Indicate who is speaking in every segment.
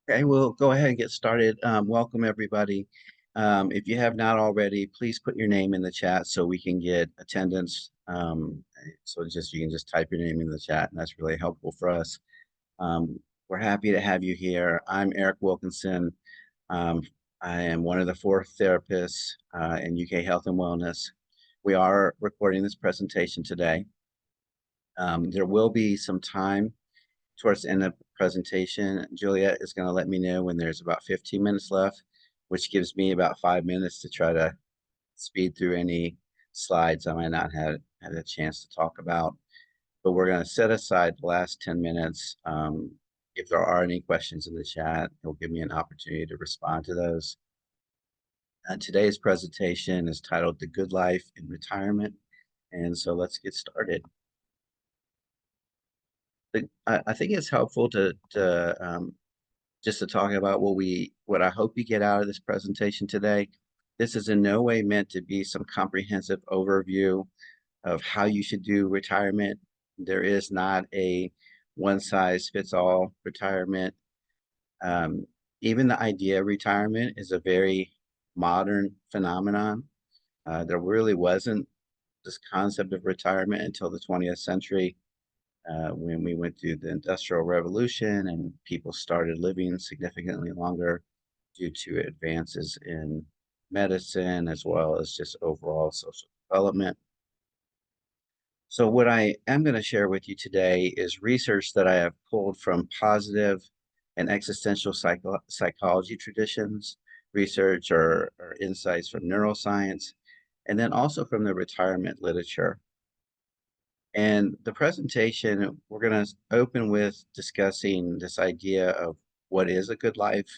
Speaker 1: Okay, we'll go ahead and get started. Welcome, everybody. If you have not already, please put your name in the chat so we can get attendance. So just you can just type your name in the chat, and that's really helpful for us. We're happy to have you here. I'm Eric Wilkinson. Um, I am one of the four therapists in UK Health and Wellness. We are recording this presentation today. There will be some time towards the end of the presentation. Juliet is going to let me know when there's about 15 minutes left, which gives me about 5 minutes to try to speed through any slides I might not have had a chance to talk about. But we're going to set aside the last 10 minutes. If there are any questions in the chat, it'll give me an opportunity to respond to those. Today's presentation is titled The Good Life in Retirement. And so let's get started. I think it's helpful to just to talk about what I hope you get out of this presentation today. This is in no way meant to be some comprehensive overview of how you should do retirement. There is not a one size fits all retirement. Um, Even the idea of retirement is a very modern phenomenon. There really wasn't this concept of retirement until the 20th century when we went through the Industrial Revolution and people started living significantly longer due to advances in medicine as well as just overall social development. So what I am going to share with you today is research that I have pulled from positive and existential psychology traditions, research or insights from neuroscience, and then also from the retirement literature. And the presentation, we're going to open with discussing this idea of what is a good life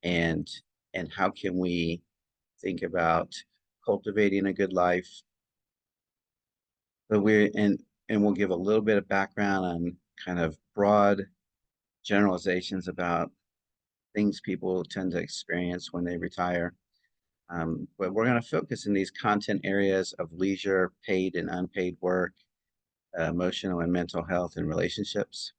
Speaker 1: and and how can we think about cultivating a good life. But and we'll give a little bit of background on kind of broad generalizations about things people tend to experience when they retire. But we're going to focus in these content areas of leisure, paid and unpaid work, emotional and mental health, and relationships.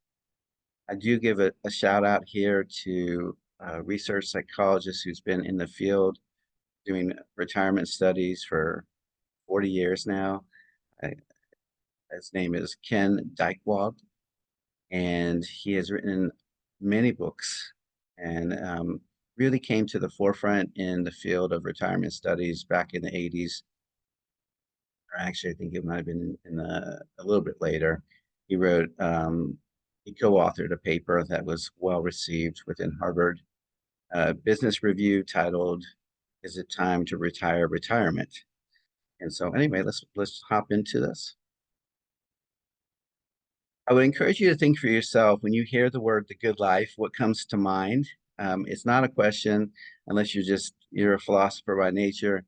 Speaker 1: I do give a shout out here to a research psychologist who's been in the field doing retirement studies for 40 years now. I, his name is Ken Dykewald, and he has written many books and really came to the forefront in the field of retirement studies back in the 80s. Or actually, I think it might have been in a little bit later. He wrote, he co-authored a paper that was well received within Harvard Business Review titled, "Is It Time to Retire Retirement?" And so anyway, let's hop into this. I would encourage you to think for yourself when you hear the word the good life, what comes to mind? It's not a question unless you're a philosopher by nature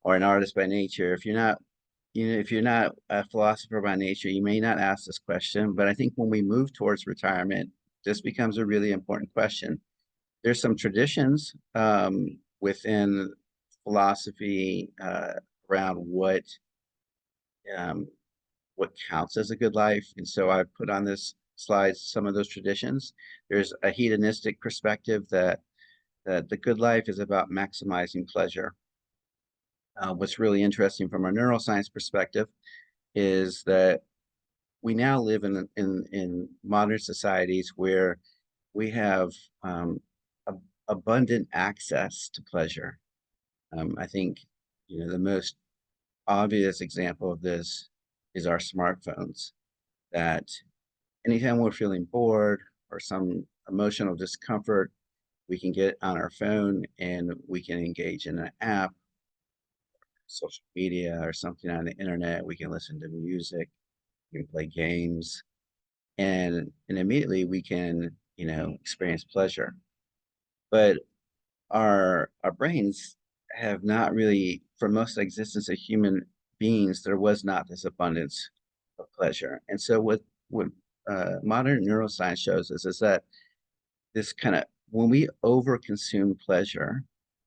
Speaker 1: or an artist by nature. If you're not a philosopher by nature, you may not ask this question, but I think when we move towards retirement, this becomes a really important question. There's some traditions within philosophy around um, what counts as a good life. And so I've put on this slide some of those traditions. There's a hedonistic perspective that the good life is about maximizing pleasure. What's really interesting from a neuroscience perspective is that we now live in modern societies where we have abundant access to pleasure. I think the most obvious example of this is our smartphones. That anytime we're feeling bored or some emotional discomfort, we can get on our phone and we can engage in an app, social media, or something on the internet. We can listen to music, we can play games, and immediately we can experience pleasure. But our brains have not really, for most of the existence of human beings, there was not this abundance of pleasure. And so what modern neuroscience shows us is that this kind of when we overconsume pleasure,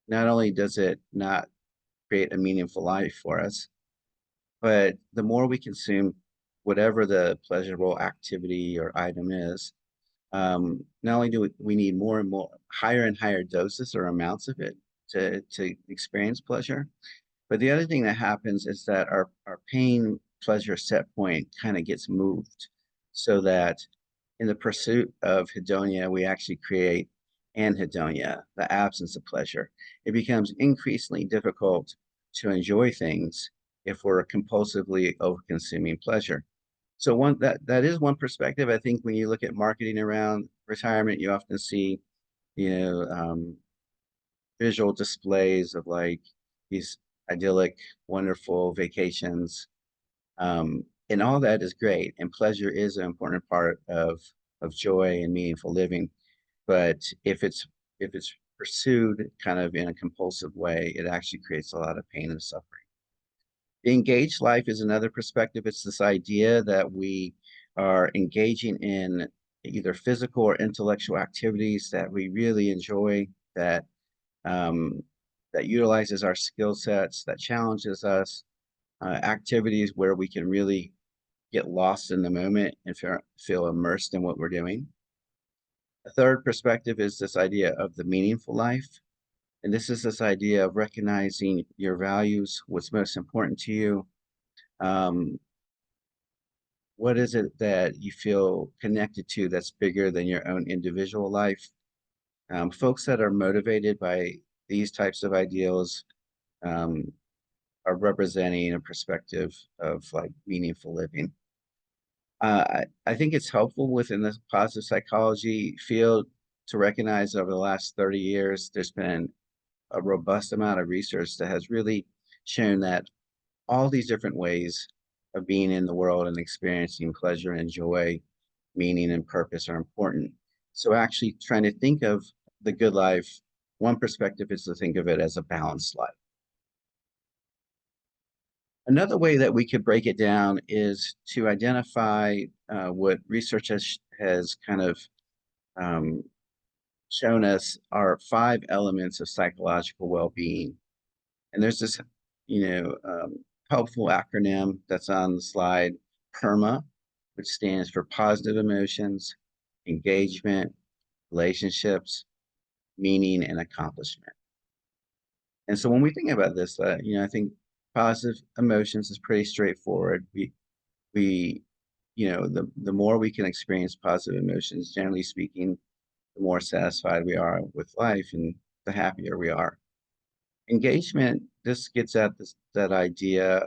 Speaker 1: not only does it not create a meaningful life for us, but the more we consume whatever the pleasurable activity or item is, Not only do we need more and more higher and higher doses or amounts of it to experience pleasure, but the other thing that happens is that our pain pleasure set point kind of gets moved so that in the pursuit of hedonia, we actually create anhedonia, the absence of pleasure. It becomes increasingly difficult to enjoy things if we're compulsively over-consuming pleasure. So that is one perspective. I think when you look at marketing around retirement, you often see, you know, visual displays of like these idyllic, wonderful vacations. And all that is great, and pleasure is an important part of joy and meaningful living. But if it's pursued kind of in a compulsive way, it actually creates a lot of pain and suffering. The engaged life is another perspective. It's this idea that we are engaging in either physical or intellectual activities that we really enjoy, that um, that utilizes our skill sets, that challenges us, activities where we can really get lost in the moment and feel immersed in what we're doing. A third perspective is this idea of the meaningful life. And this is this idea of recognizing your values, what's most important to you. Um, what is it that you feel connected to that's bigger than your own individual life? Folks that are motivated by these types of ideals um, are representing a perspective of like meaningful living. I think it's helpful within the positive psychology field to recognize over the last 30 years, there's been a robust amount of research that has really shown that all these different ways of being in the world and experiencing pleasure and joy, meaning and purpose are important. So actually trying to think of the good life, one perspective is to think of it as a balanced life. Another way that we could break it down is to identify what research has kind of um, shown us are 5 elements of psychological well-being. And there's this, helpful acronym that's on the slide, PERMA, which stands for positive emotions, engagement, relationships, meaning, and accomplishment. And so when we think about this, I think positive emotions is pretty straightforward. We, the more we can experience positive emotions, generally speaking, the more satisfied we are with life and the happier we are. Engagement, this gets at that idea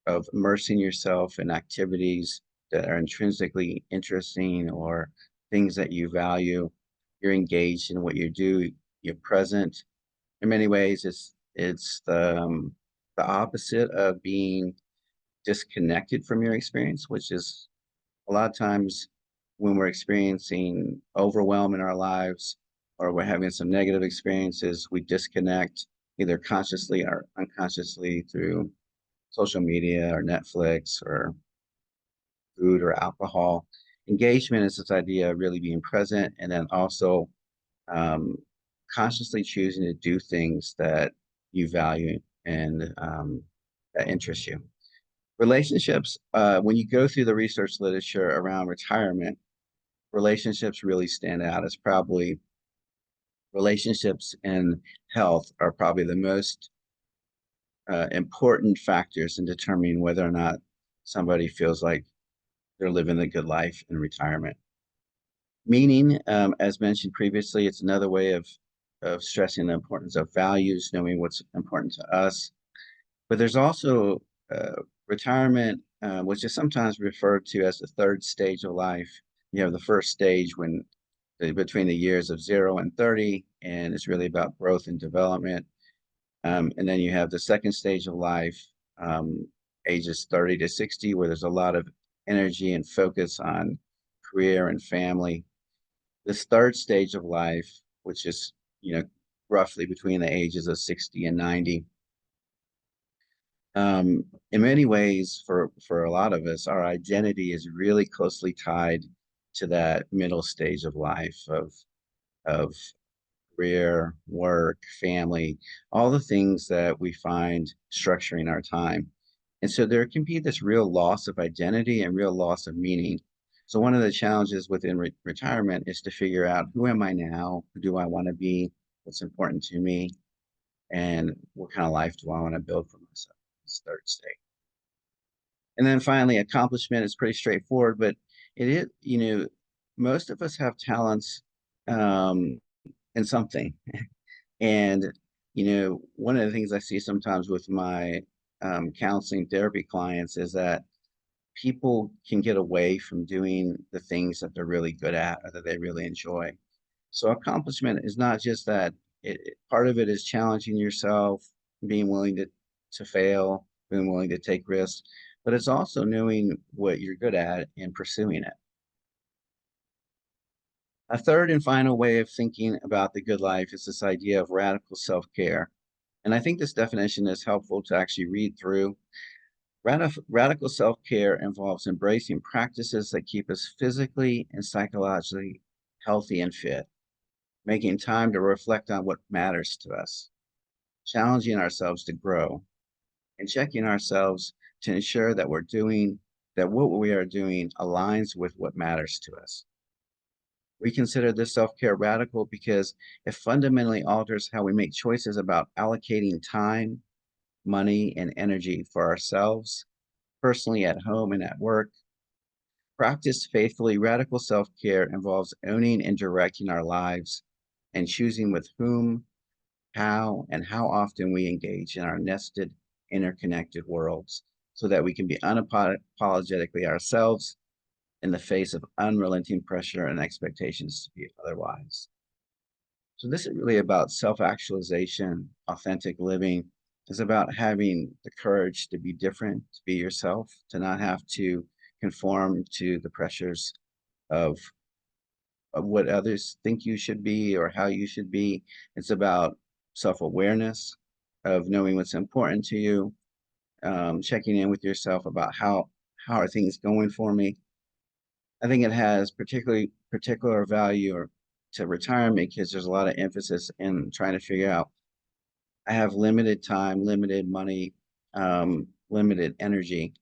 Speaker 1: of immersing yourself in activities that are intrinsically interesting or things that you value. You're engaged in what you do. You're present. In many ways, it's the opposite of being disconnected from your experience, which is a lot of times when we're experiencing overwhelm in our lives or we're having some negative experiences, we disconnect either consciously or unconsciously through social media or Netflix or food or alcohol. Engagement is this idea of really being present and then also um, consciously choosing to do things that you value and that interest you. Relationships, when you go through the research literature around retirement, relationships really stand out as probably relationships and health are probably the most important factors in determining whether or not somebody feels like they're living a good life in retirement. Meaning, as mentioned previously, it's another way of stressing the importance of values, knowing what's important to us. But there's also retirement, which is sometimes referred to as the third stage of life. You have the first stage when between the years of 0 and 30, and it's really about growth and development. And then you have the second stage of life, ages 30 to 60, where there's a lot of energy and focus on career and family. This third stage of life, which is, roughly between the ages of 60 and 90, in many ways, for a lot of us, our identity is really closely tied to that middle stage of life of career, work, family, all the things that we find structuring our time. And so there can be this real loss of identity and real loss of meaning. So one of the challenges within retirement is to figure out who am I now? Who do I want to be? What's important to me? And what kind of life do I want to build for myself? This third stage. And then finally, accomplishment is pretty straightforward, but it is, most of us have talents um, in something. And, one of the things I see sometimes with my counseling therapy clients is that people can get away from doing the things that they're really good at or that they really enjoy. So accomplishment is not just that. Part of it is challenging yourself, being willing to fail, being willing to take risks, but it's also knowing what you're good at and pursuing it. A third and final way of thinking about the good life is this idea of radical self-care. And I think this definition is helpful to actually read through. Radical self-care involves embracing practices that keep us physically and psychologically healthy and fit, making time to reflect on what matters to us, challenging ourselves to grow, and checking ourselves to ensure that what we are doing aligns with what matters to us. We consider this self-care radical because it fundamentally alters how we make choices about allocating time, money, and energy for ourselves, personally at home and at work. Practiced faithfully, radical self-care involves owning and directing our lives and choosing with whom, how, and how often we engage in our nested, interconnected worlds so that we can be unapologetically ourselves in the face of unrelenting pressure and expectations to be otherwise. So this is really about self-actualization, authentic living. It's about having the courage to be different, to be yourself, to not have to conform to the pressures of, of what others think you should be or how you should be. It's about self-awareness, of knowing what's important to you, checking in with yourself about how are things going for me. I think it has particular value or to retirement because there's a lot of emphasis in trying to figure out I have limited time, limited money, limited energy.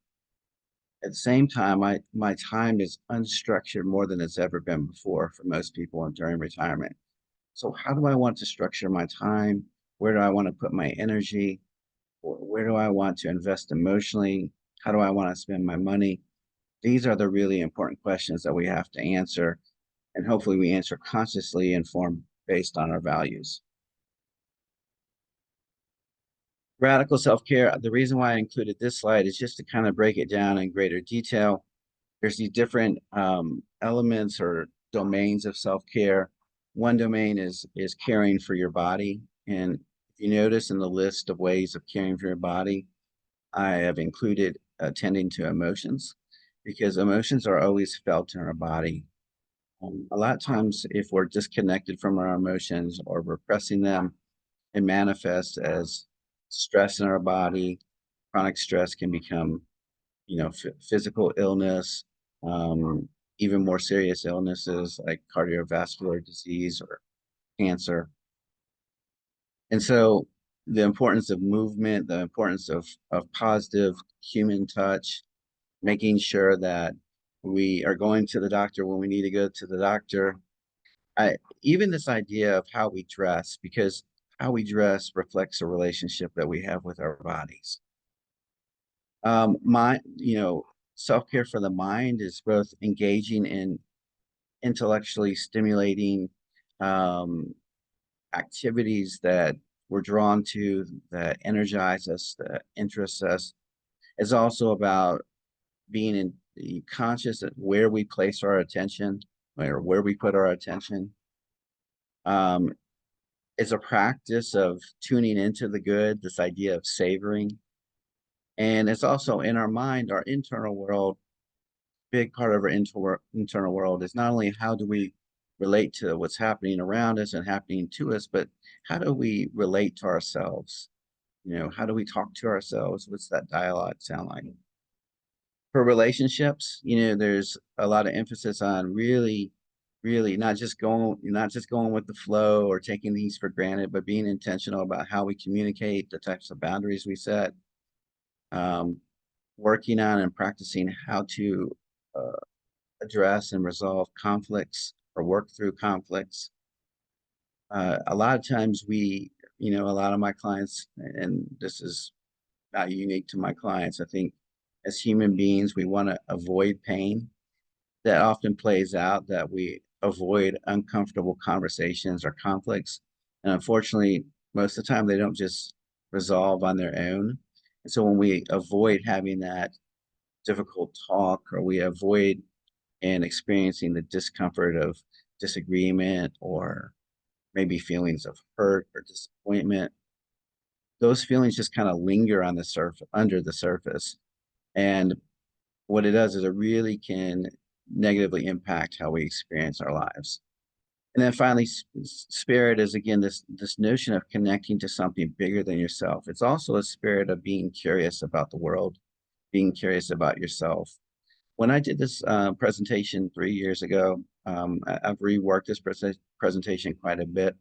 Speaker 1: At the same time, my time is unstructured more than it's ever been before for most people and during retirement. So how do I want to structure my time? Where do I want to put my energy? Where do I want to invest emotionally? How do I want to spend my money? These are the really important questions that we have to answer, and hopefully we answer consciously informed based on our values. Radical self-care, the reason why I included this slide is just to kind of break it down in greater detail. There's these different elements or domains of self-care. One domain is caring for your body. And if you notice in the list of ways of caring for your body, I have included attending to emotions because emotions are always felt in our body. A lot of times, if we're disconnected from our emotions or repressing them, it manifests as stress in our body. Chronic stress can become, physical illness, um, even more serious illnesses like cardiovascular disease or cancer. And so the importance of movement, the importance of positive human touch, making sure that we are going to the doctor when we need to go to the doctor. Even this idea of how we dress, because how we dress reflects a relationship that we have with our bodies. Self-care for the mind is both engaging in intellectually stimulating um, activities that we're drawn to, that energize us, that interest us. It's also about being conscious of where we place our attention or where we put our attention. Um, it's a practice of tuning into the good, this idea of savoring. And it's also in our mind, our internal world, big part of our internal world is not only how do we relate to what's happening around us and happening to us, but how do we relate to ourselves? How do we talk to ourselves? What's that dialogue sound like? For relationships, there's a lot of emphasis on really not just going with the flow or taking these for granted, but being intentional about how we communicate, the types of boundaries we set, um, working on and practicing how to uh, address and resolve conflicts or work through conflicts. A lot of times a lot of my clients, and this is not unique to my clients, I think as human beings, we want to avoid pain. That often plays out that we avoid uncomfortable conversations or conflicts. And unfortunately, most of the time they don't just resolve on their own. And so when we avoid having that difficult talk, or we avoid and experiencing the discomfort of disagreement, or maybe feelings of hurt or disappointment, those feelings just kind of linger on the surface, under the surface. And what it does is it really can negatively impact how we experience our lives. And then finally, spirit is again this notion of connecting to something bigger than yourself. It's also a spirit of being curious about the world, being curious about yourself. When I did this presentation 3 years ago, I've reworked this presentation quite a bit.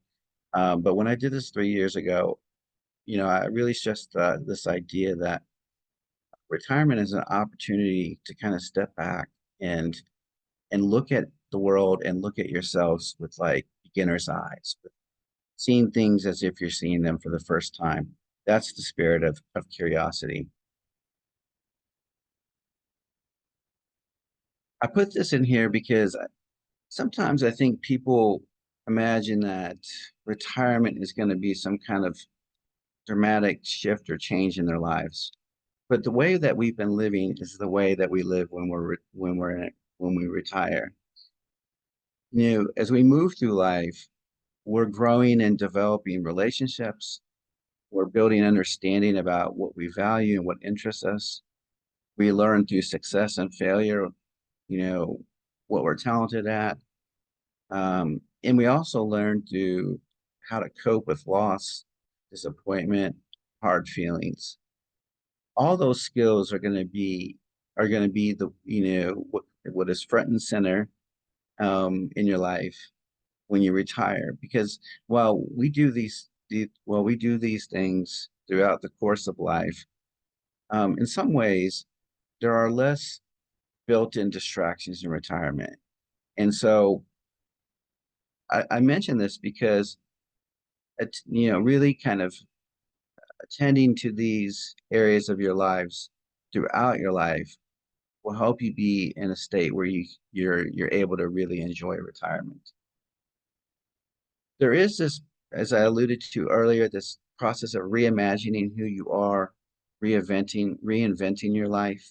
Speaker 1: But when I did this 3 years ago, I really stressed this idea that retirement is an opportunity to kind of step back and look at the world and look at yourselves with like beginner's eyes, with seeing things as if you're seeing them for the first time. That's the spirit of curiosity. I put this in here because sometimes I think people imagine that retirement is going to be some kind of dramatic shift or change in their lives. But the way that we've been living is the way that we live when we retire. As we move through life, we're growing and developing relationships. We're building understanding about what we value and what interests us. We learn through success and failure, you know, what we're talented at. And we also learn through how to cope with loss, disappointment, hard feelings. All those skills are going to be what is front and center in your life when you retire. Because while we do these things throughout the course of life, in some ways there are less built-in distractions in retirement. And so I mention this because really kind of attending to these areas of your lives throughout your life will help you be in a state where you're able to really enjoy retirement. There is this, as I alluded to earlier, this process of reimagining who you are, reinventing your life,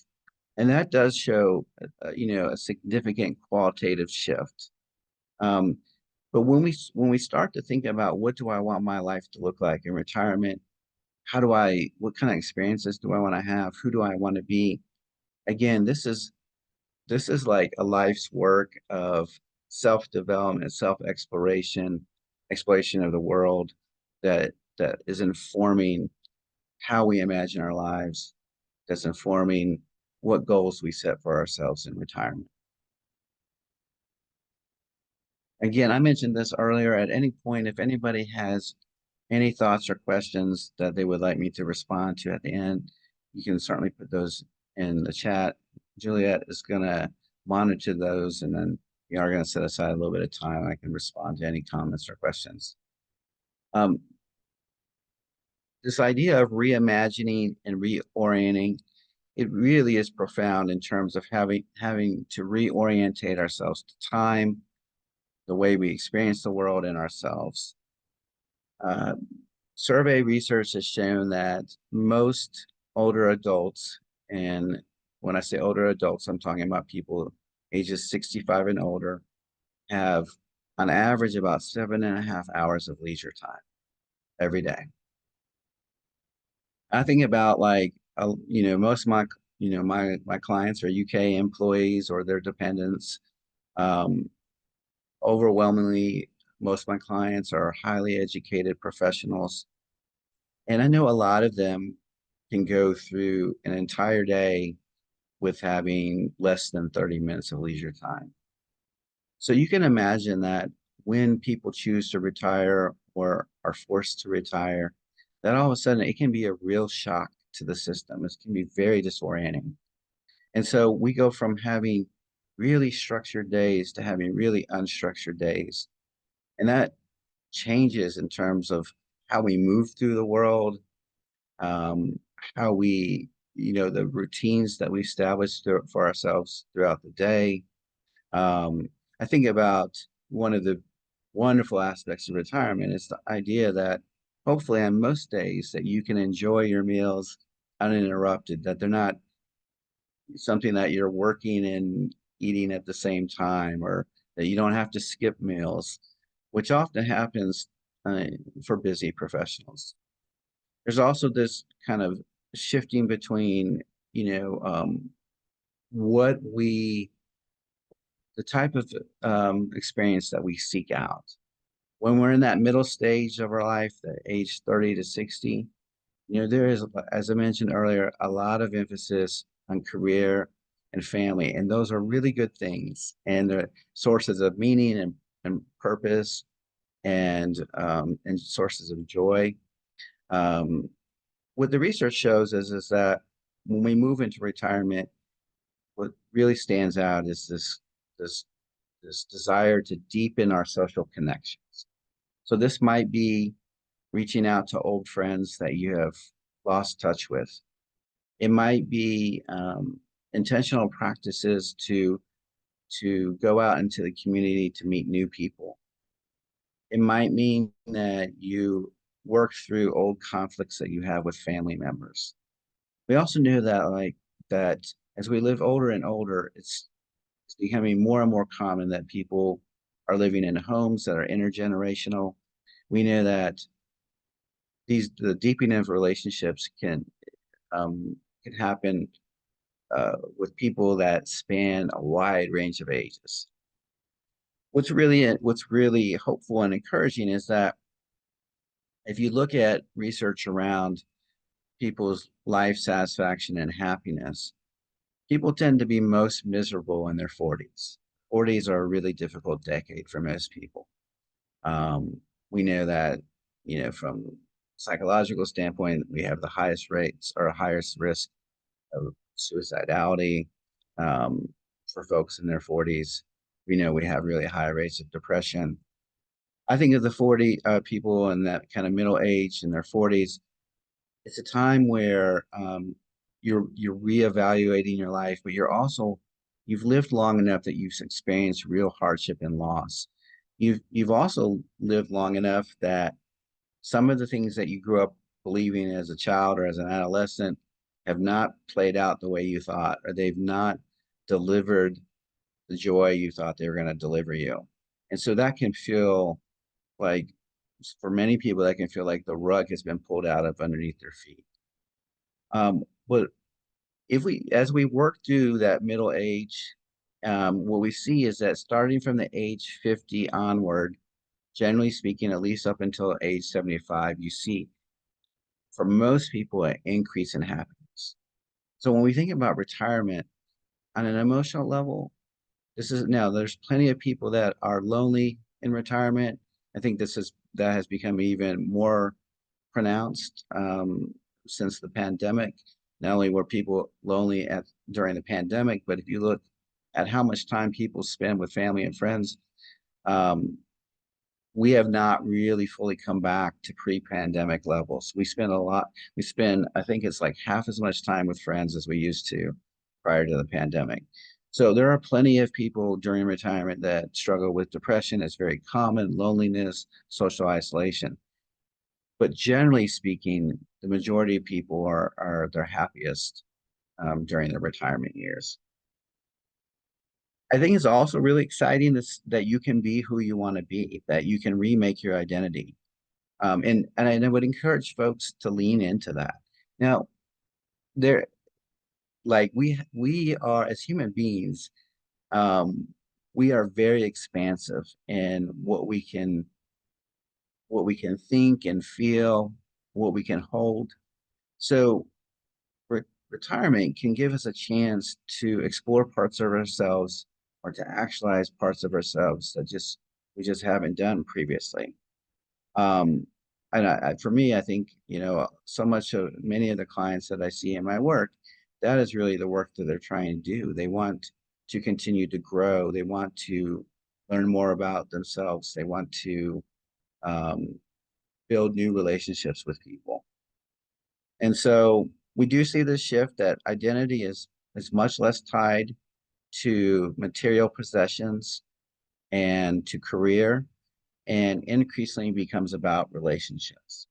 Speaker 1: and that does show, a significant qualitative shift. Um, but when we start to think about what do I want my life to look like in retirement, what kind of experiences do I want to have, who do I want to be? Again, this is like a life's work of self-development, exploration of the world that is informing how we imagine our lives, that's informing what goals we set for ourselves in retirement. Again, I mentioned this earlier. At any point, if anybody has any thoughts or questions that they would like me to respond to at the end, you can certainly put those in the chat. Juliet is going to monitor those, and then we are going to set aside a little bit of time. I can respond to any comments or questions. Um, this idea of reimagining and reorienting, it really is profound in terms of having to reorientate ourselves to time, the way we experience the world and ourselves. Uh, Survey research has shown that most older adults, and when I say older adults, I'm talking about people ages 65 and older, have on average about 7.5 hours of leisure time every day. I think about like, most of my clients are UK employees or their dependents. Um, Overwhelmingly, most of my clients are highly educated professionals. And I know a lot of them can go through an entire day with having less than 30 minutes of leisure time. So you can imagine that when people choose to retire or are forced to retire, that all of a sudden it can be a real shock to the system. It can be very disorienting. And so we go from having really structured days to having really unstructured days. And that changes in terms of how we move through the world, um, how we, the routines that we establish for ourselves throughout the day. Um, I think about one of the wonderful aspects of retirement is the idea that hopefully on most days that you can enjoy your meals uninterrupted, that they're not something that you're working and eating at the same time, or that you don't have to skip meals, which often happens uh, for busy professionals. There's also this kind of shifting between, what we, the type of experience that we seek out. When we're in that middle stage of our life, the age 30 to 60, there is, as I mentioned earlier, a lot of emphasis on career and family, and those are really good things, and they're sources of meaning and purpose and sources of joy. Um, what the research shows is that when we move into retirement, what really stands out is this this desire to deepen our social connections. So this might be reaching out to old friends that you have lost touch with. It might be intentional practices to go out into the community to meet new people. It might mean that you work through old conflicts that you have with family members. We also knew that that as we live older and older, it's becoming more and more common that people are living in homes that are intergenerational. We know that the deepening of relationships can happen with people that span a wide range of ages. What's really hopeful and encouraging is that if you look at research around people's life satisfaction and happiness, people tend to be most miserable in their 40s. 40s are a really difficult decade for most people. We know that, from psychological standpoint, we have the highest rates or highest risk of suicidality um, for folks in their 40s. We know we have really high rates of depression. I think of the 40 people in that kind of middle age in their 40s, it's a time where you're reevaluating your life, but you've lived long enough that you've experienced real hardship and loss. You've also lived long enough that some of the things that you grew up believing as a child or as an adolescent have not played out the way you thought, or they've not delivered the joy you thought they were going to deliver you. And so that can feel like, for many people, that can feel like the rug has been pulled out of underneath their feet. But as we work through that middle age, what we see is that starting from the age 50 onward, generally speaking, at least up until age 75, you see for most people an increase in happiness. So when we think about retirement on an emotional level, there's plenty of people that are lonely in retirement. I think that has become even more pronounced since the pandemic. Not only were people lonely during the pandemic, but if you look at how much time people spend with family and friends, um, we have not really fully come back to pre-pandemic levels. We spend, I think it's like half as much time with friends as we used to prior to the pandemic. So there are plenty of people during retirement that struggle with depression. It's very common, loneliness, social isolation. But generally speaking, the majority of people are their happiest during their retirement years. I think it's also really exciting that you can be who you want to be, that you can remake your identity. And I would encourage folks to lean into that. Now, there, like we are as human beings, um, we are very expansive in what we can think and feel, what we can hold. So retirement can give us a chance to explore parts of ourselves or to actualize parts of ourselves that just we just haven't done previously. Um, and for me, I think, so much of many of the clients that I see in my work, that is really the work that they're trying to do. They want to continue to grow. They want to learn more about themselves. They want to um, build new relationships with people. And so we do see this shift that identity is much less tied to material possessions and to career, and increasingly becomes about relationships.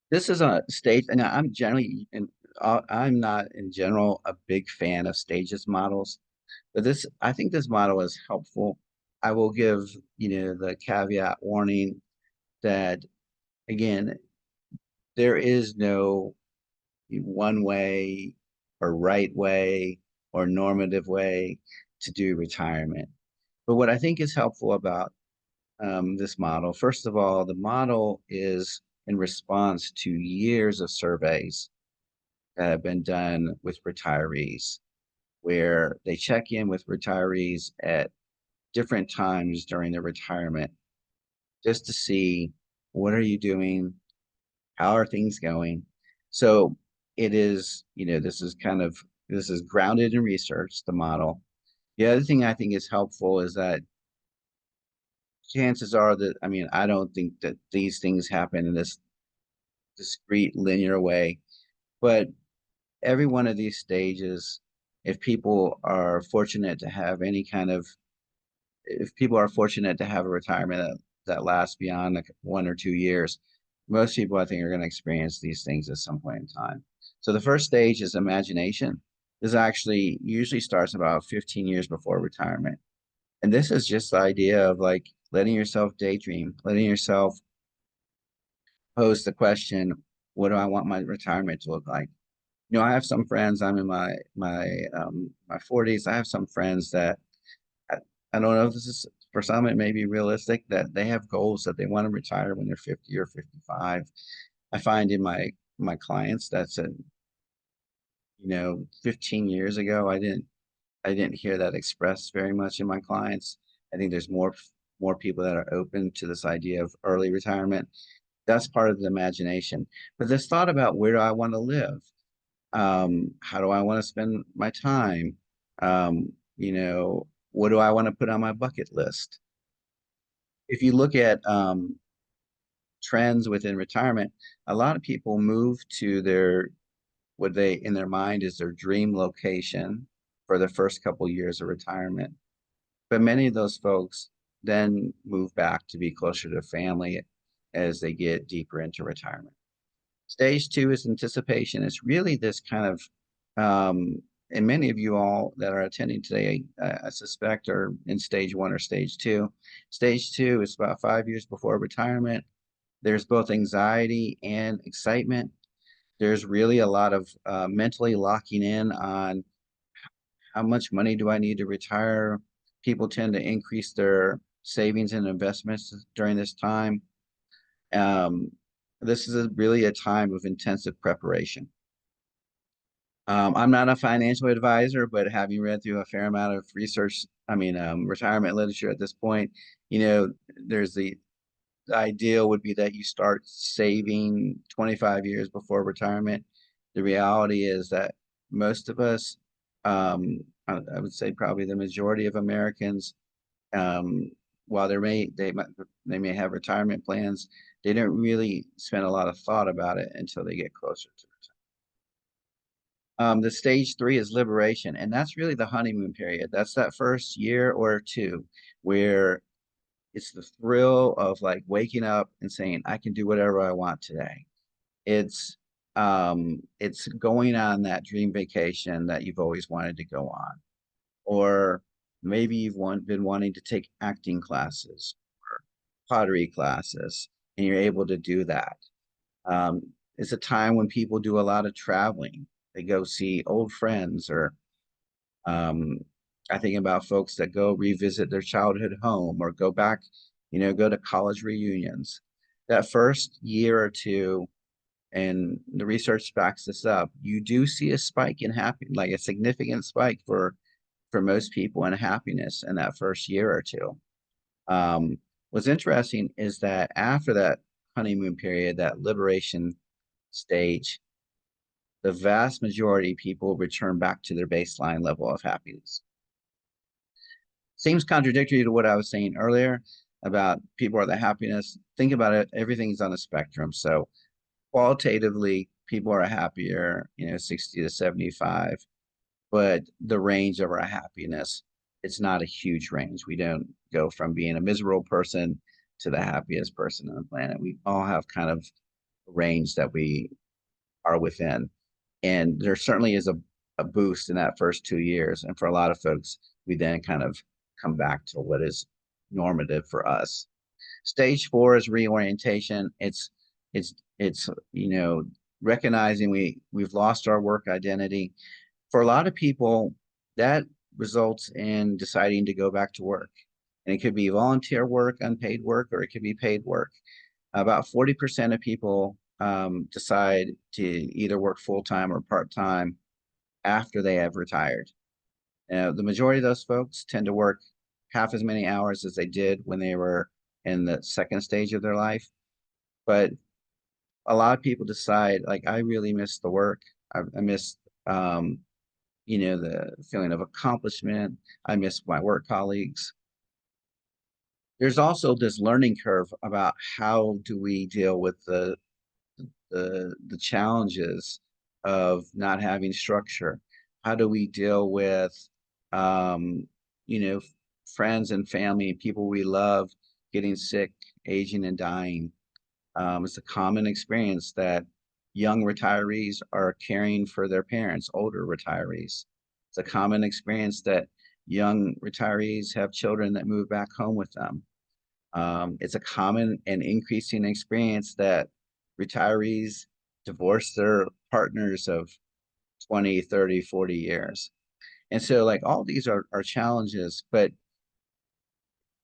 Speaker 1: This is a stage, and I'm generally, and I'm not in general a big fan of stages models, but this, I think this model is helpful. I will give, the caveat warning that, again, there is no one way or right way or normative way to do retirement. But what I think is helpful about this model, first of all, the model is in response to years of surveys that have been done with retirees, where they check in with retirees at different times during their retirement just to see what are you doing, how are things going. So it is, this is grounded in research, the model. The other thing I think is helpful is that chances are that, I mean, I don't think that these things happen in this discrete linear way, but every one of these stages, if people are fortunate to have any kind of, if people are fortunate to have a retirement that lasts beyond like 1 or 2 years, most people I think are going to experience these things at some point in time. So the first stage is imagination. This actually usually starts about 15 years before retirement. And this is just the idea of like letting yourself daydream, letting yourself pose the question, what do I want my retirement to look like? I have some friends, I'm in my 40s. I have some friends that I, I don't know if this is, for some it may be realistic, that they have goals that they want to retire when they're 50 or 55. I find in my clients that's a, 15 years ago, I didn't hear that expressed very much in my clients. I think there's more people that are open to this idea of early retirement. That's part of the imagination. But this thought about, where do I want to live? How do I want to spend my time? What do I want to put on my bucket list? If you look at trends within retirement, a lot of people move to what they in their mind is their dream location for the first couple years of retirement. But many of those folks then move back to be closer to family as they get deeper into retirement. Stage two is anticipation. It's really this kind of, and many of you all that are attending today, I suspect, are in stage one or stage two. Stage two is about 5 years before retirement. There's both anxiety and excitement. There's really a lot of mentally locking in on how much money do I need to retire. People tend to increase their savings and investments during this time. Um, this is really a time of intensive preparation. I'm not a financial advisor, but having read through a fair amount of research, retirement literature at this point, there's the ideal would be that you start saving 25 years before retirement. The reality is that most of us, I would say probably the majority of Americans, um, while they may have retirement plans, they don't really spend a lot of thought about it until they get closer to retirement. The stage three is liberation, and that's really the honeymoon period. That's that first year or two where it's the thrill of like waking up and saying, I can do whatever I want today. It's going on that dream vacation that you've always wanted to go on. Or maybe been wanting to take acting classes or pottery classes, and you're able to do that. It's a time when people do a lot of traveling. They go see old friends, or um, I think about folks that go revisit their childhood home or go back, go to college reunions. That first year or two, and the research backs this up, you do see a spike in happiness, like a significant spike for most people in happiness in that first year or two. What's interesting is that after that honeymoon period, that liberation stage, the vast majority of people return back to their baseline level of happiness. Seems contradictory to what I was saying earlier about people are the happiness. Think about it, everything's on a spectrum. So qualitatively, people are happier, 60 to 75, but the range of our happiness, it's not a huge range. We don't go from being a miserable person to the happiest person on the planet. We all have kind of a range that we are within. And there certainly is a boost in that first 2 years. And for a lot of folks, we then kind of come back to what is normative for us. Stage 4 is reorientation. It's recognizing we've lost our work identity. For a lot of people, that results in deciding to go back to work. And it could be volunteer work, unpaid work, or it could be paid work. About 40% of people decide to either work full-time or part-time after they have retired. The majority of those folks tend to work half as many hours as they did when they were in the second stage of their life. But a lot of people decide, like, I really miss the work. I miss, the feeling of accomplishment. I miss my work colleagues. There's also this learning curve about how do we deal with the challenges of not having structure. How do we deal with, um, you know, friends and family, people we love, getting sick, aging, and dying? It's a common experience that young retirees are caring for their parents, older retirees. It's a common experience that young retirees have children that move back home with them. It's a common and increasing experience that retirees divorce their partners of 20, 30, 40 years. And so, like, all these are challenges, but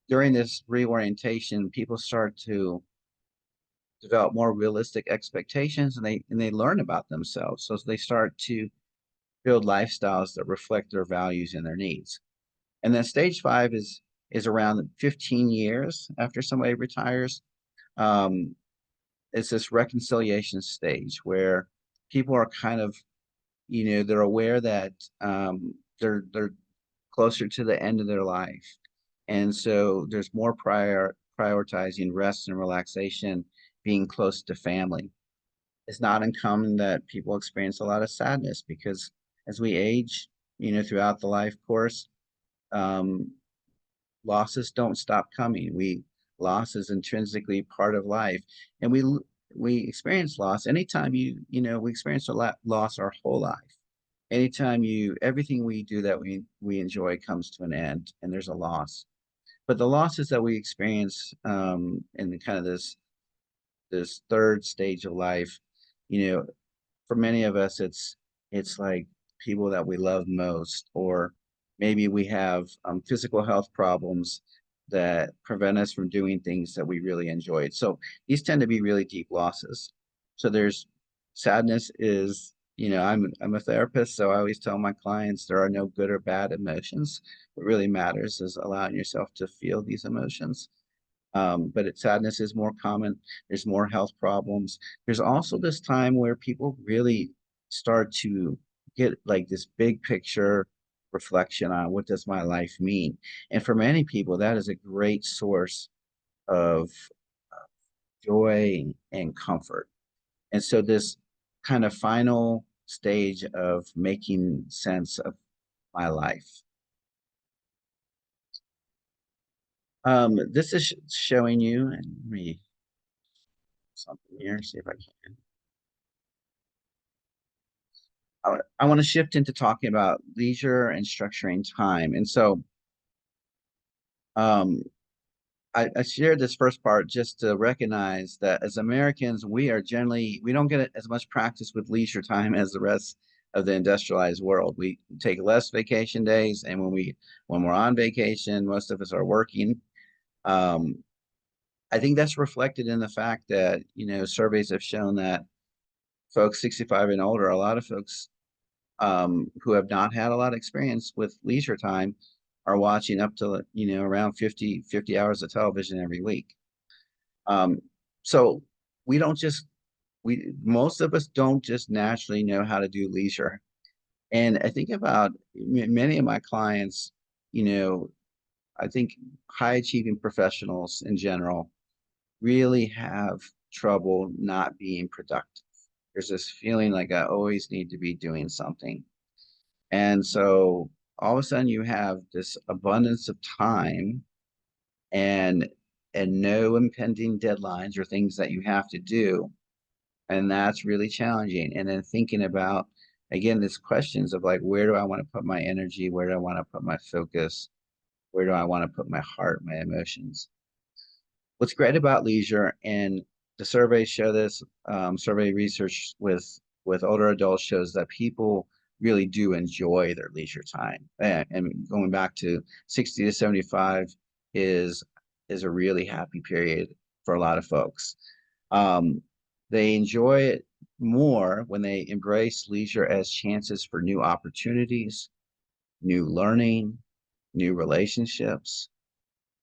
Speaker 1: during this reorientation, people start to develop more realistic expectations, and they learn about themselves. So they start to build lifestyles that reflect their values and their needs. And then stage 5 is around 15 years after somebody retires. Um, it's this reconciliation stage where people are kind of, they're aware that they're closer to the end of their life. And so there's more prioritizing rest and relaxation, being close to family. It's not uncommon that people experience a lot of sadness because as we age, throughout the life course, um, losses don't stop coming. Loss is intrinsically part of life, and we experience loss anytime we experience loss our whole life. Anytime everything we do that we enjoy comes to an end, and there's a loss. But the losses that we experience in kind of this third stage of life, you know, for many of us, it's like people that we love most, or maybe we have physical health problems that prevent us from doing things that we really enjoyed. So these tend to be really deep losses. So there's sadness is, I'm a therapist, so I always tell my clients there are no good or bad emotions. What really matters is allowing yourself to feel these emotions. But sadness is more common. There's more health problems. There's also this time where people really start to get like this big picture reflection on what does my life mean. And for many people, that is a great source of joy and comfort. And so this kind of final stage of making sense of my life. This is showing you, and let me something here, see if I can. I want to shift into talking about leisure and structuring time. And so um, I shared this first part just to recognize that as Americans, we don't get as much practice with leisure time as the rest of the industrialized world. We take less vacation days, and when we're on vacation, most of us are working. Um, I think that's reflected in the fact that, surveys have shown that folks 65 and older, a lot of folks who have not had a lot of experience with leisure time are watching up to around 50 hours of television every week. Um, so we don't just most of us don't just naturally know how to do leisure. And I think about many of my clients, you know, I think high achieving professionals in general really have trouble not being productive. There's this feeling like I always need to be doing something. And so all of a sudden you have this abundance of time and no impending deadlines or things that you have to do. And that's really challenging. And then thinking about again these questions of like, where do I want to put my energy? Where do I want to put my focus? Where do I want to put my heart, my emotions? What's great about leisure, and the surveys show this, survey research with older adults shows that people really do enjoy their leisure time. And going back to 60 to 75 is is a really happy period for a lot of folks. Um, they enjoy it more when they embrace leisure as chances for new opportunities, new learning, new relationships,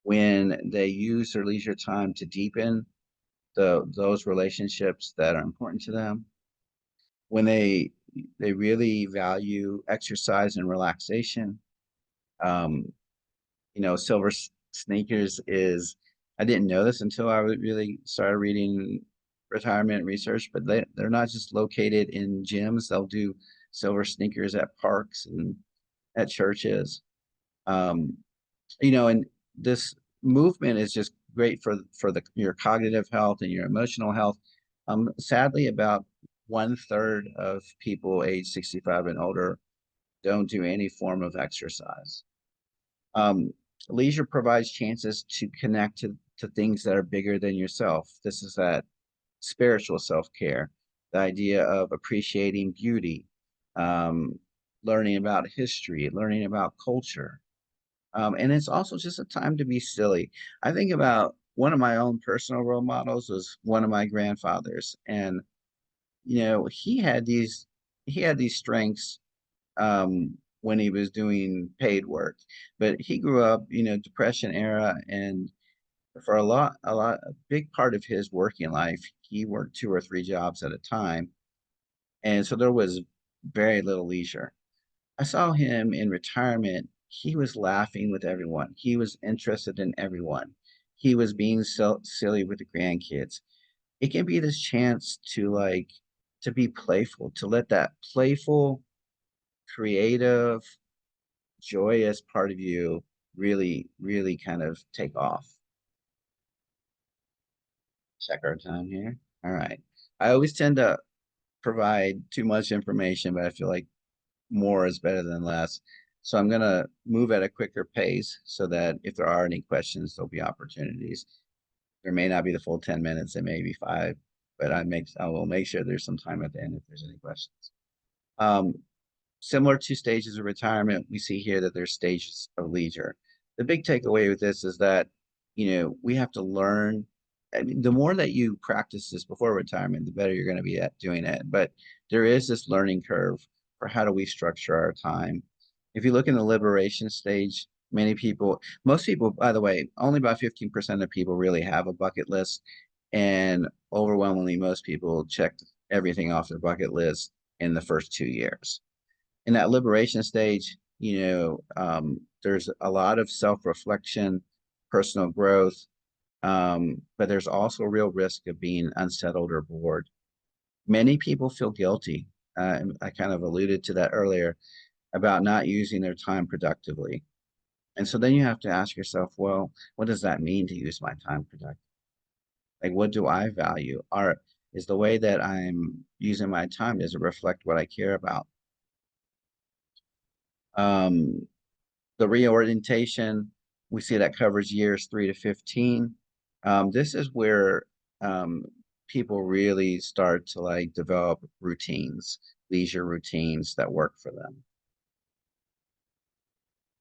Speaker 1: when they use their leisure time to deepen those relationships that are important to them, when they really value exercise and relaxation. Um, Silver Sneakers is, I didn't know this until I really started reading retirement research, but they're not just located in gyms. They'll do Silver Sneakers at parks and at churches. Um, and this movement is just great for your cognitive health and your emotional health. Sadly, about 1/3 of people age 65 and older don't do any form of exercise. Um, Leisure provides chances to connect to things that are bigger than yourself. This is that spiritual self-care, the idea of appreciating beauty, um, learning about history, learning about culture, and it's also just a time to be silly. I think about one of my own personal role models was one of my grandfathers, and he had these strengths when he was doing paid work, but he grew up, Depression era, and for a big part of his working life, he worked two or three jobs at a time, and so there was very little leisure. I saw him in retirement. He was laughing with everyone. He was interested in everyone. He was being so silly with the grandkids. It can be this chance to to be playful, to let that playful, creative, joyous part of you really, really kind of take off. Check our time here. All right. I always tend to provide too much information, but I feel like more is better than less. So I'm going to move at a quicker pace so that if there are any questions, there'll be opportunities. There may not be the full 10 minutes, it may be five, but I will make sure there's some time at the end if there's any questions. Um, Similar to stages of retirement, we see here that there's stages of leisure. The big takeaway with this is that, we have to learn. I mean, the more that you practice this before retirement, the better you're going to be at doing it. But there is this learning curve for how do we structure our time. If you look in the liberation stage, most people, by the way, only about 15% of people really have a bucket list. And overwhelmingly, most people check everything off their bucket list in the first 2 years. In that liberation stage, there's a lot of self-reflection, personal growth, but there's also a real risk of being unsettled or bored. Many people feel guilty. I kind of alluded to that earlier about not using their time productively. And so then you have to ask yourself, well, what does that mean to use my time productively? Like, what do I value? Is the way that I'm using my time, does it reflect what I care about? Um, the reorientation, we see that covers years 3 to 15. This is where um, people really start to develop routines, leisure routines that work for them.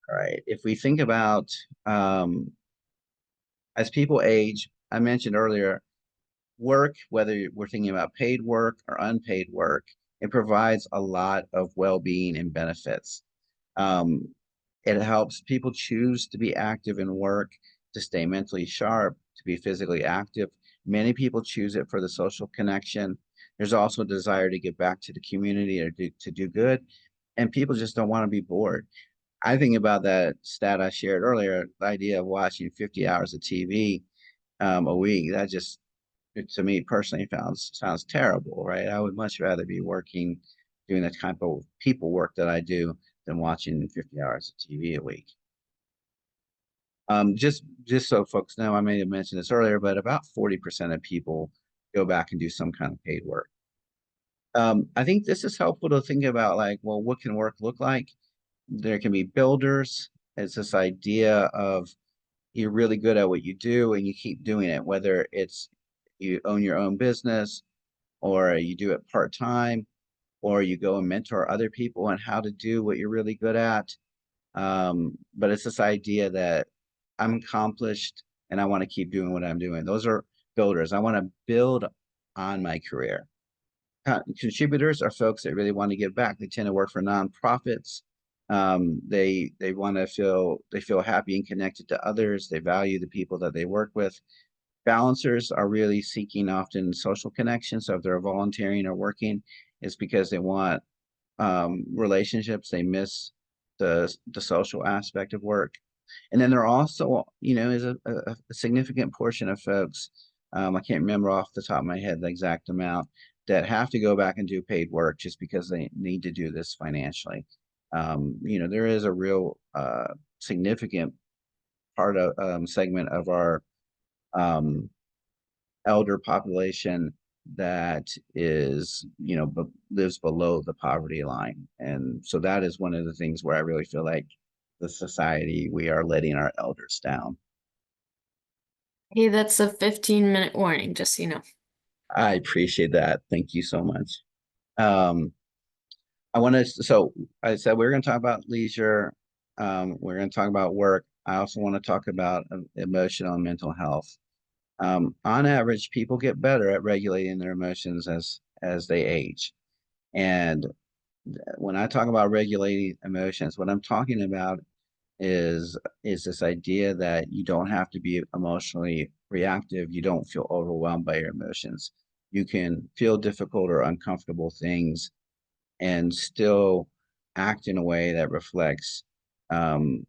Speaker 1: All right. If we think about um, as people age, I mentioned earlier, work, whether we're thinking about paid work or unpaid work, it provides a lot of well-being and benefits. Um, it helps people choose to be active in work, to stay mentally sharp, to be physically active. Many people choose it for the social connection. There's also a desire to give back to the community or to do good, and people just don't want to be bored. I think about that stat I shared earlier, the idea of watching 50 hours of TV a week. That just, to me personally, sounds terrible, right? I would much rather be working, doing the type of people work that I do than watching 50 hours of TV a week. Just so folks know, I may have mentioned this earlier, but about 40% of people go back and do some kind of paid work. I think this is helpful to think about, like, well, what can work look like? There can be builders. It's this idea of you're really good at what you do and you keep doing it, whether it's you own your own business or you do it part-time or you go and mentor other people on how to do what you're really good at. But it's this idea that I'm accomplished and I want to keep doing what I'm doing. Those are builders. I want to build on my career. Contributors are folks that really want to give back. They tend to work for nonprofits. They want to feel happy and connected to others. They value the people that they work with. Balancers are really seeking often social connection. So if they're volunteering or working, it's because they want relationships. They miss the social aspect of work. And then there also, is a significant portion of folks, I can't remember off the top of my head the exact amount, that have to go back and do paid work just because they need to do this financially. There is a real significant part of segment of our um, elder population that is, lives below the poverty line. And so that is one of the things where I really feel like the society, we are letting our elders down.
Speaker 2: Hey, that's a 15-minute warning, just so you know.
Speaker 1: I appreciate that. Thank you so much. Um, so I said we're going to talk about leisure. We're going to talk about work. I also want to talk about emotional and mental health. On average, people get better at regulating their emotions as they age. And when I talk about regulating emotions, what I'm talking about is this idea that you don't have to be emotionally reactive. You don't feel overwhelmed by your emotions. You can feel difficult or uncomfortable things and still act in a way that reflects um,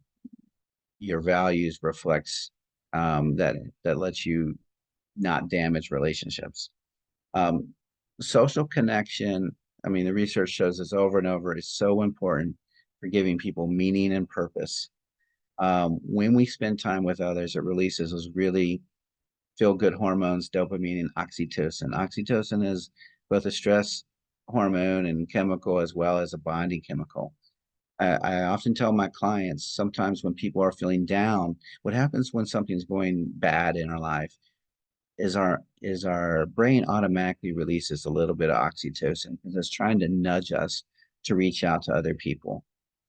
Speaker 1: your values, reflects that lets you not damage relationships. Um, Social connection, I mean, the research shows this over and over, is so important for giving people meaning and purpose. When we spend time with others, it releases those really feel good hormones, dopamine and oxytocin. Oxytocin is both a stress hormone and chemical as well as a bonding chemical. I often tell my clients sometimes when people are feeling down, what happens when something's going bad in our life is our brain automatically releases a little bit of oxytocin because it's trying to nudge us to reach out to other people.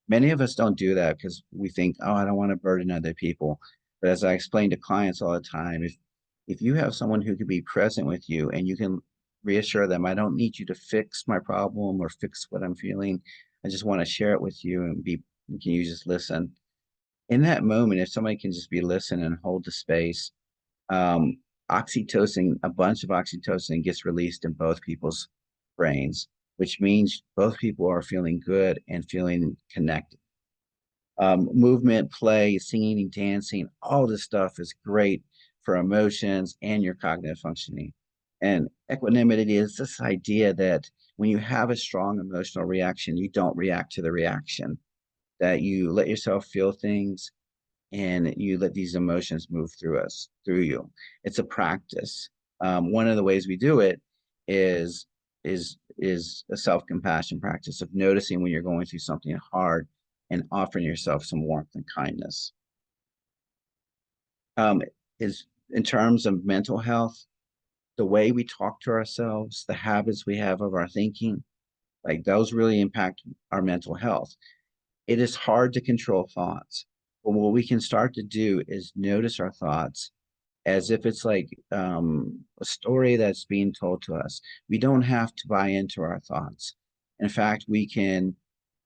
Speaker 1: Many of us don't do that because we think, oh, I don't want to burden other people. But as I explain to clients all the time, if you have someone who can be present with you and you can reassure them, I don't need you to fix my problem or fix what I'm feeling. I just want to share it with you and can you just listen? In that moment, if somebody can just be listen and hold the space, um, a bunch of oxytocin gets released in both people's brains, which means both people are feeling good and feeling connected. Movement, play, singing, dancing, all this stuff is great for emotions and your cognitive functioning. And equanimity is this idea that when you have a strong emotional reaction, you don't react to the reaction, that you let yourself feel things and you let these emotions move through you. It's a practice. One of the ways we do it is is a self-compassion practice of noticing when you're going through something hard and offering yourself some warmth and kindness. Um, is in terms of mental health, the way we talk to ourselves, the habits we have of our thinking, like those really impact our mental health. It is hard to control thoughts, but what we can start to do is notice our thoughts as if it's like a story that's being told to us. We don't have to buy into our thoughts. In fact, we can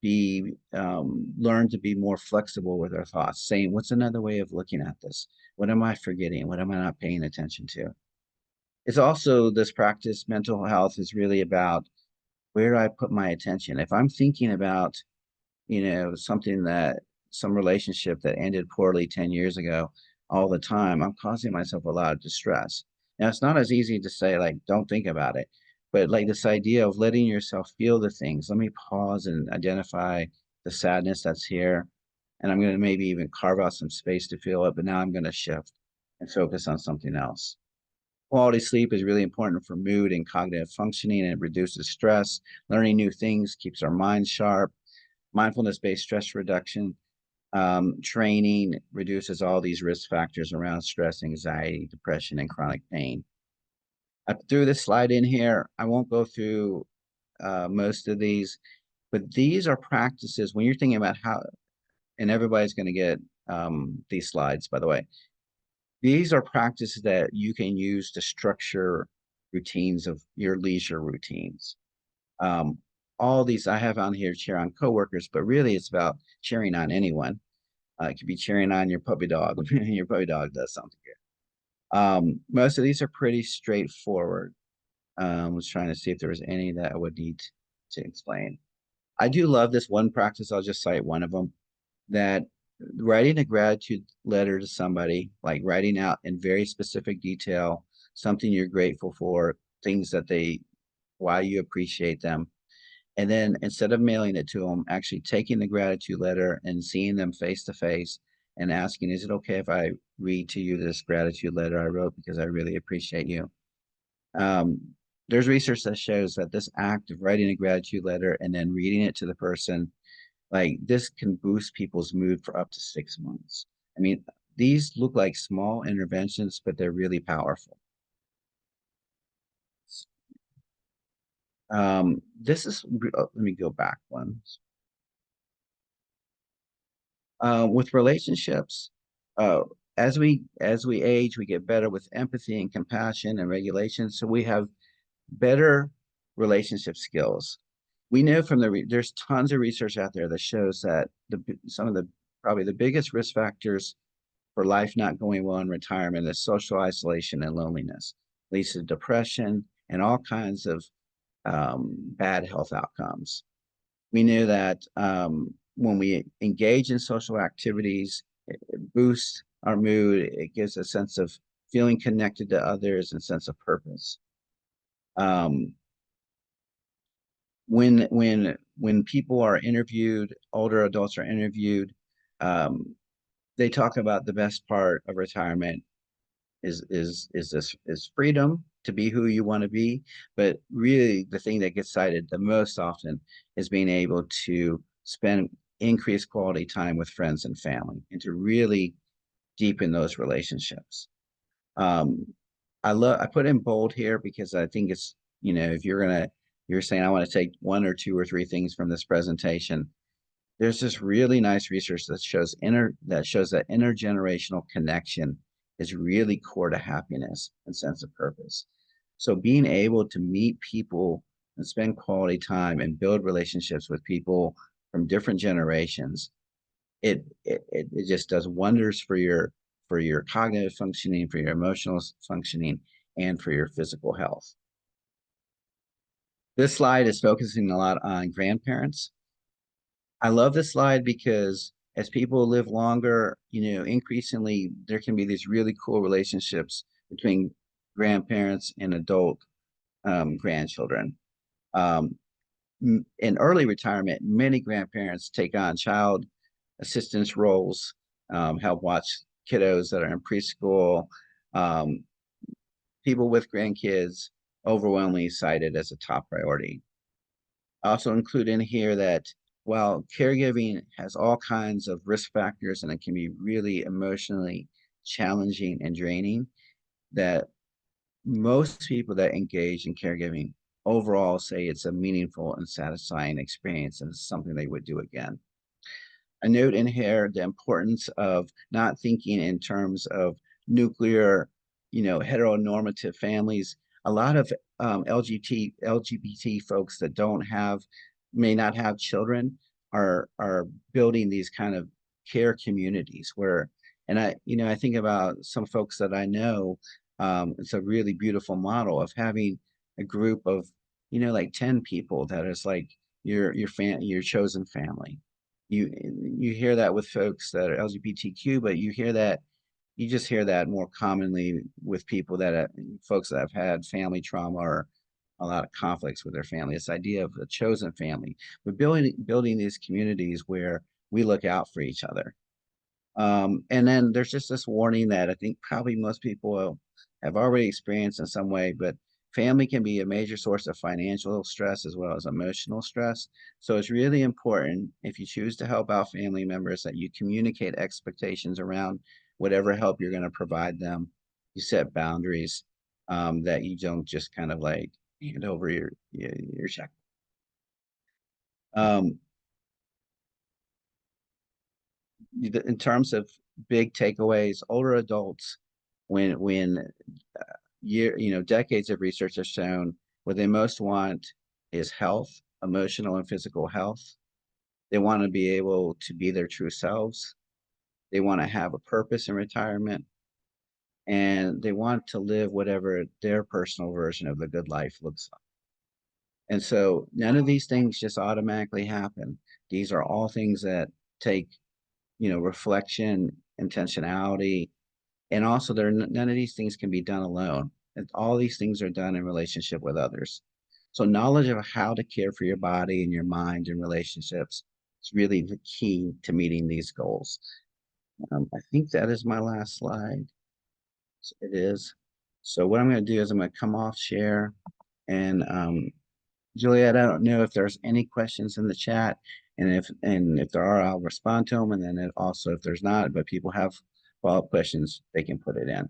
Speaker 1: be learn to be more flexible with our thoughts, saying, "What's another way of looking at this? What am I forgetting? What am I not paying attention to?" It's also this practice, mental health is really about where do I put my attention? If I'm thinking about, something that some relationship that ended poorly 10 years ago all the time, I'm causing myself a lot of distress. Now, it's not as easy to say, like, don't think about it, but like this idea of letting yourself feel the things. Let me pause and identify the sadness that's here. And I'm going to maybe even carve out some space to feel it, but now I'm going to shift and focus on something else. Quality sleep is really important for mood and cognitive functioning, and it reduces stress. Learning new things keeps our minds sharp. Mindfulness-based stress reduction training reduces all these risk factors around stress, anxiety, depression, and chronic pain. I threw this slide in here. I won't go through most of these, but these are practices when you're thinking about how, and everybody's going to get these slides, by the way. These are practices that you can use to structure routines of your leisure routines. Um, all these I have on here cheer on coworkers, but really it's about cheering on anyone. It could be cheering on your puppy dog when your puppy dog does something good. Most of these are pretty straightforward. I was trying to see if there was any that I would need to explain. I do love this one practice. I'll just cite one of them, that writing a gratitude letter to somebody, like writing out in very specific detail something you're grateful for, things that why you appreciate them. And then instead of mailing it to them, actually taking the gratitude letter and seeing them face to face and asking, is it okay if I read to you this gratitude letter I wrote because I really appreciate you? Um, there's research that shows that this act of writing a gratitude letter and then reading it to the person, like this can boost people's mood for up to 6 months. I mean, these look like small interventions, but they're really powerful. This is, let me go back one. With relationships, uh, as we age, we get better with empathy and compassion and regulation. So we have better relationship skills. We know from there's tons of research out there that shows that some of the probably the biggest risk factors for life not going well in retirement is social isolation and loneliness, leads to depression and all kinds of bad health outcomes. We knew that when we engage in social activities, it boosts our mood. It gives a sense of feeling connected to others and sense of purpose. Um, when people are interviewed, older adults are interviewed, um, they talk about the best part of retirement is freedom to be who you want to be, but really the thing that gets cited the most often is being able to spend increased quality time with friends and family and to really deepen those relationships. um I put in bold here because I think it's, if you're saying I want to take one or two or three things from this presentation, there's this really nice research that shows that intergenerational connection is really core to happiness and sense of purpose. So being able to meet people and spend quality time and build relationships with people from different generations, it just does wonders for your cognitive functioning, for your emotional functioning, and for your physical health. This slide is focusing a lot on grandparents. I love this slide because as people live longer, increasingly there can be these really cool relationships between grandparents and adult grandchildren. Um, in early retirement, many grandparents take on child assistance roles, help watch kiddos that are in preschool. Um, People with grandkids overwhelmingly cited as a top priority. I also include in here that while caregiving has all kinds of risk factors and it can be really emotionally challenging and draining, that most people that engage in caregiving overall say it's a meaningful and satisfying experience and it's something they would do again. I note in here the importance of not thinking in terms of nuclear, heteronormative families. A lot of LGBT folks that may not have children are building these kind of care communities where, and I think about some folks that I know, It's a really beautiful model of having a group of, like 10 people that is like your chosen family. You hear that with folks that are LGBTQ, but you just hear that more commonly with people folks that have had family trauma or a lot of conflicts with their family. This idea of a chosen family. We're building these communities where we look out for each other. And then there's just this warning that I think probably most people have already experienced in some way, but family can be a major source of financial stress as well as emotional stress. So it's really important if you choose to help out family members that you communicate expectations around whatever help you're going to provide them. You set boundaries, that you don't just kind of like hand over your check. Um, in terms of big takeaways, older adults, when decades of research have shown what they most want is health, emotional and physical health. They want to be able to be their true selves. They want to have a purpose in retirement, and they want to live whatever their personal version of the good life looks like. And so none of these things just automatically happen. These are all things that take, reflection, intentionality, and also none of these things can be done alone. And all these things are done in relationship with others. So knowledge of how to care for your body and your mind and relationships is really the key to meeting these goals. I think that is my last slide. It is. So what I'm going to do is I'm going to come off share, and Juliet, I don't know if there's any questions in the chat, and if there are, I'll respond to them. And then also, if there's not, but people have follow-up questions, they can put it in.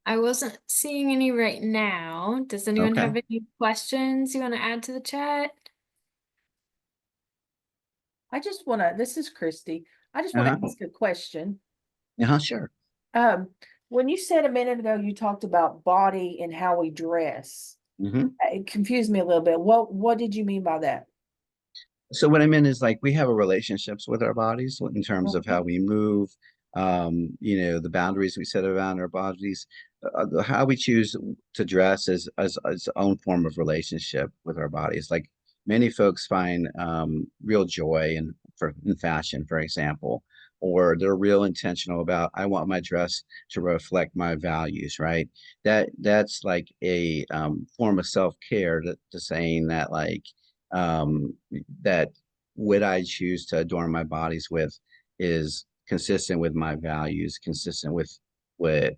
Speaker 2: I wasn't seeing any right now. Does anyone
Speaker 1: Okay.
Speaker 2: have any questions you want to add to the chat?
Speaker 3: This is Christy. I just want
Speaker 1: Uh-huh.
Speaker 3: to ask a question.
Speaker 1: Uh-huh, sure.
Speaker 3: When you said a minute ago, you talked about body and how we dress.
Speaker 1: Hmm.
Speaker 3: It confused me a little bit. What did you mean by that?
Speaker 1: So what I meant is like we have a relationships with our bodies in terms of how we move, the boundaries we set around our bodies, how we choose to dress is as its own form of relationship with our bodies. Like many folks find real joy in fashion, for example, or they're real intentional about I want my dress to reflect my values, right? That's like a form of self-care to saying that like um, that what I choose to adorn my bodies with is consistent with my values, consistent with what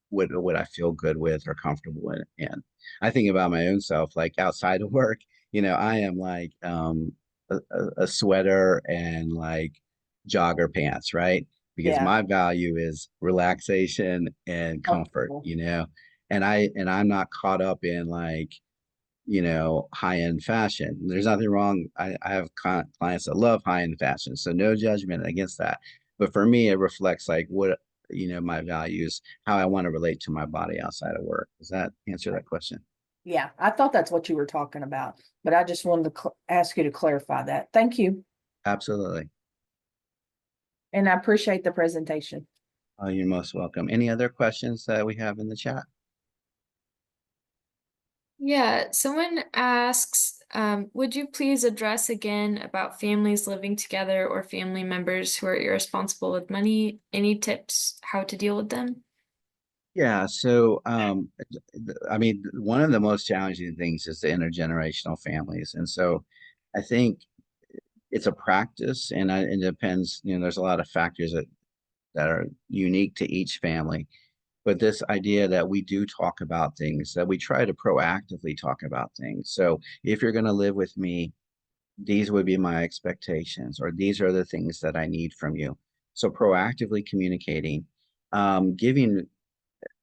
Speaker 1: what I feel good with or comfortable in. And I think about my own self, like outside of work, I am like a sweater and like jogger pants, right? Because
Speaker 3: Yeah.
Speaker 1: my value is relaxation and comfort,
Speaker 3: Comfortable.
Speaker 1: and I'm not caught up in like high-end fashion. There's nothing wrong. I have clients that love high-end fashion, so no judgment against that. But for me, it reflects like what, my values, how I want to relate to my body outside of work. Does that answer that question?
Speaker 3: Yeah, I thought that's what you were talking about, but I just wanted to ask you to clarify that. Thank you.
Speaker 1: Absolutely.
Speaker 3: And I appreciate the presentation.
Speaker 1: Oh, you're most welcome. Any other questions that we have in the chat?
Speaker 2: Yeah, someone asks, would you please address again about families living together or family members who are irresponsible with money? Any tips how to deal with them?
Speaker 1: Yeah, so I mean, one of the most challenging things is the intergenerational families. And so I think it's a practice, and it depends, there's a lot of factors that are unique to each family. But this idea that we do talk about things, that we try to proactively talk about things. So if you're going to live with me, these would be my expectations, or these are the things that I need from you. So proactively communicating, giving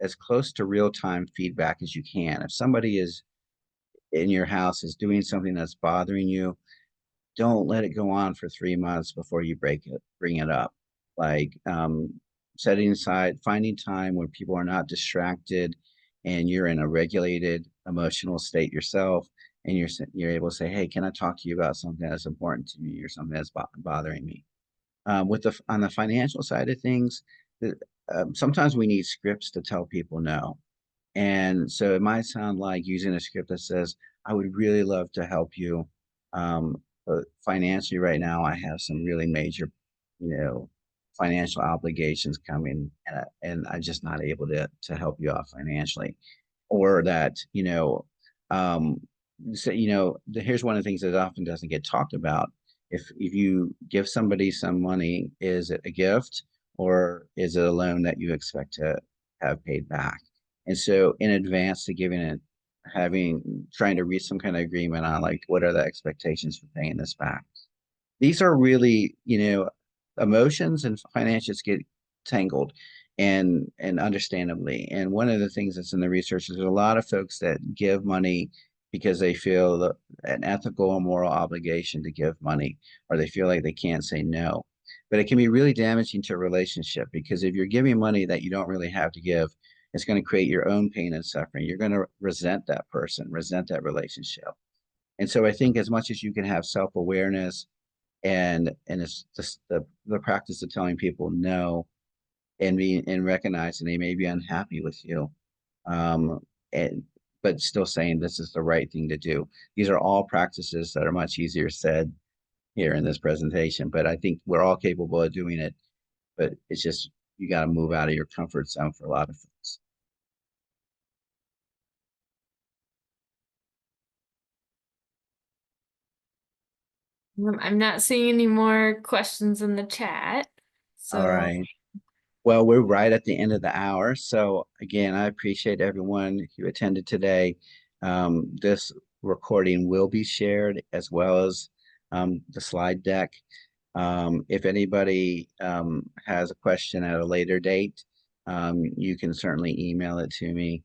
Speaker 1: as close to real-time feedback as you can. If somebody is in your house is doing something that's bothering you, don't let it go on for 3 months before you bring it up. Like setting aside, finding time when people are not distracted and you're in a regulated emotional state yourself, and you're able to say, hey, can I talk to you about something that's important to me or something that's bothering me? On the financial side of things, sometimes we need scripts to tell people no. And so it might sound like using a script that says, I would really love to help you. But financially right now, I have some really major, financial obligations coming and I'm just not able to help you out financially. Or that, um, here's one of the things that often doesn't get talked about. If you give somebody some money, is it a gift or is it a loan that you expect to have paid back? And so in advance to giving it, trying to reach some kind of agreement on like, what are the expectations for paying this back? These are really, emotions and financials get tangled and understandably. And one of the things that's in the research is there's a lot of folks that give money because they feel an ethical or moral obligation to give money, or they feel like they can't say no. But it can be really damaging to a relationship because if you're giving money that you don't really have to give, it's going to create your own pain and suffering. You're going to resent that person, resent that relationship. And so I think as much as you can have self-awareness and it's just the practice of telling people no and recognizing they may be unhappy with you, um, and but still saying this is the right thing to do. These are all practices that are much easier said here in this presentation, but I think we're all capable of doing it. But it's just you got to move out of your comfort zone for a lot of folks.
Speaker 2: I'm not seeing any more questions in the chat.
Speaker 1: All
Speaker 2: So
Speaker 1: right. Well, we're right at the end of the hour. So again, I appreciate everyone who attended today. This recording will be shared as well as the slide deck. If anybody has a question at a later date, you can certainly email it to me.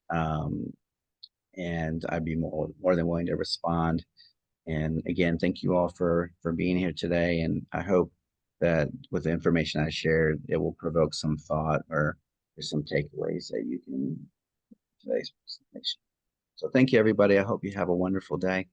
Speaker 1: And I'd be more than willing to respond. And again, thank you all for being here today. And I hope that with the information I shared, it will provoke some thought or there's some takeaways that you can today's presentation. So thank you, everybody. I hope you have a wonderful day.